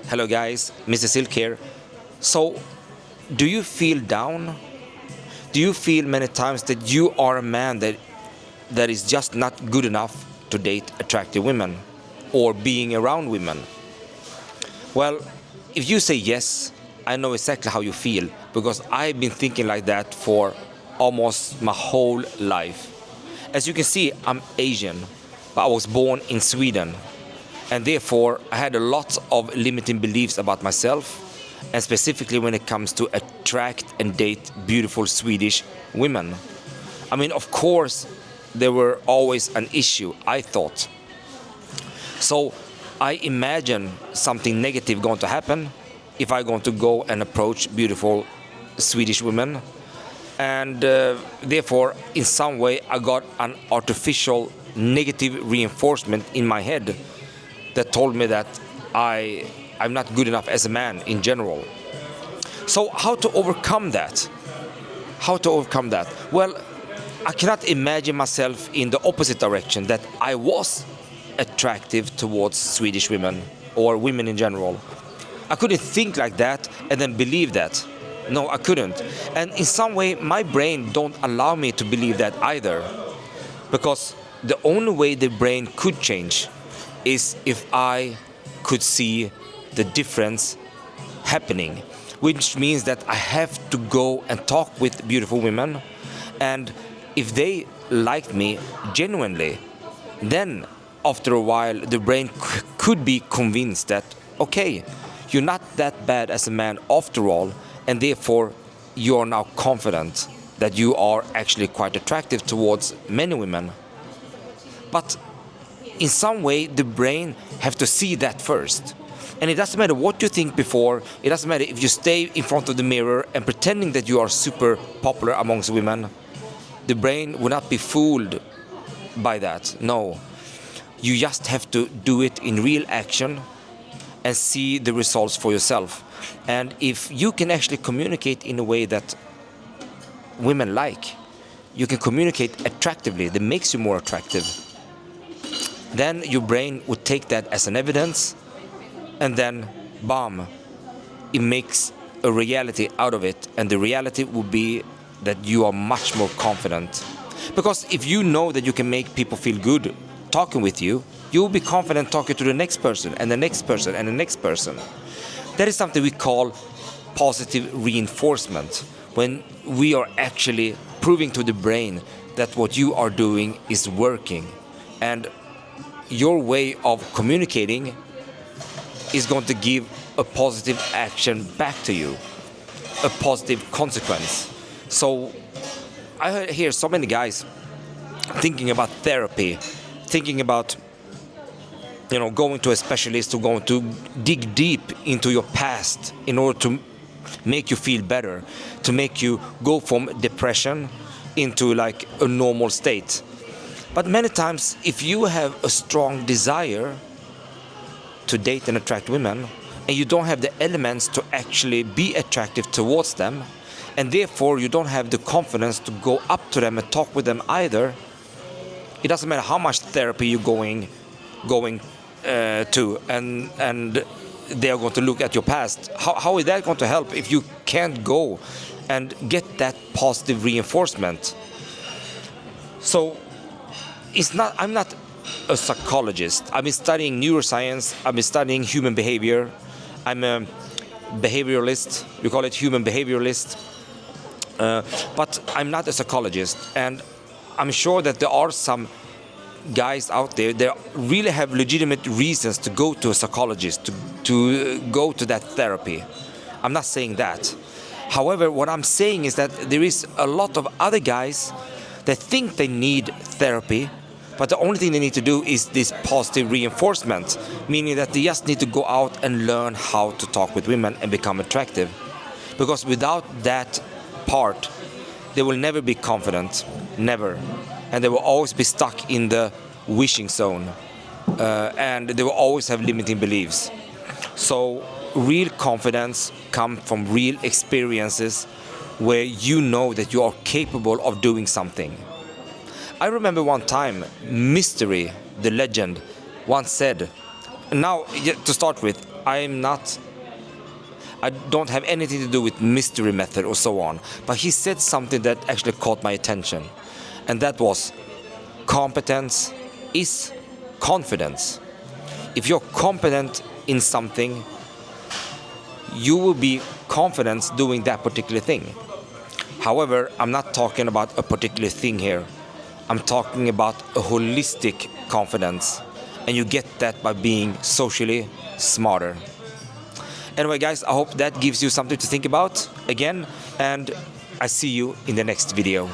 Hello guys, Mr. Silk here. So, do you feel down? Do you feel many times that you are a man that is just not good enough to date attractive women or being around women? Well, if you say yes, I know exactly how you feel because I've been thinking like that for almost my whole life. As you can see, I'm Asian, but I was born in Sweden, and therefore I had a lot of limiting beliefs about myself, and specifically when it comes to attract and date beautiful Swedish women. I mean, of course, there were always an issue, I thought. So I imagine something negative going to happen if I'm going to go and approach beautiful Swedish women. And therefore, in some way, I got an artificial negative reinforcement in my head that told me that I'm not good enough as a man in general. So how to overcome that? How to overcome that? Well, I cannot imagine myself in the opposite direction, that I was attractive towards Swedish women or women in general. I couldn't think like that and then believe that. No, I couldn't. And in some way, my brain don't allow me to believe that either. Because the only way the brain could change is if I could see the difference happening, which means that I have to go and talk with beautiful women, and if they liked me genuinely, then after a while the brain could be convinced that, okay, you're not that bad as a man after all, and therefore you are now confident that you are actually quite attractive towards many women. But in some way the brain have to see that first. And it doesn't matter what you think before, it doesn't matter if you stay in front of the mirror and pretending that you are super popular amongst women. The brain will not be fooled by that, no. You just have to do it in real action and see the results for yourself. And if you can actually communicate in a way that women like, you can communicate attractively, that makes you more attractive, then your brain would take that as an evidence, and then, bam, it makes a reality out of it, and the reality would be that you are much more confident. Because if you know that you can make people feel good talking with you, you will be confident talking to the next person, and the next person, and the next person. That is something we call positive reinforcement, when we are actually proving to the brain that what you are doing is working, and your way of communicating is going to give a positive action back to you, a positive consequence. So I hear so many guys thinking about therapy, thinking about going to a specialist who going to dig deep into your past in order to make you feel better, to make you go from depression into like a normal state. But many times, if you have a strong desire to date and attract women, and you don't have the elements to actually be attractive towards them, and therefore you don't have the confidence to go up to them and talk with them either, it doesn't matter how much therapy you're going to, and they are going to look at your past. How is that going to help if you can't go and get that positive reinforcement? So I'm not a psychologist. I've been studying neuroscience, I've been studying human behavior. I'm a behavioralist, we call it human behavioralist. But I'm not a psychologist, and I'm sure that there are some guys out there that really have legitimate reasons to go to a psychologist, to go to that therapy. I'm not saying that. However, what I'm saying is that there is a lot of other guys that think they need therapy, but the only thing they need to do is this positive reinforcement, meaning that they just need to go out and learn how to talk with women and become attractive. Because without that part, they will never be confident, never. And they will always be stuck in the wishing zone, and they will always have limiting beliefs. So real confidence comes from real experiences where you know that you are capable of doing something. I remember one time, Mystery, the legend, once said, now to start with, I don't have anything to do with mystery method or so on, but he said something that actually caught my attention, and that was competence is confidence. If you're competent in something, you will be confident doing that particular thing. However, I'm not talking about a particular thing here. I'm talking about a holistic confidence, and you get that by being socially smarter. Anyway, guys, I hope that gives you something to think about again, and I see you in the next video.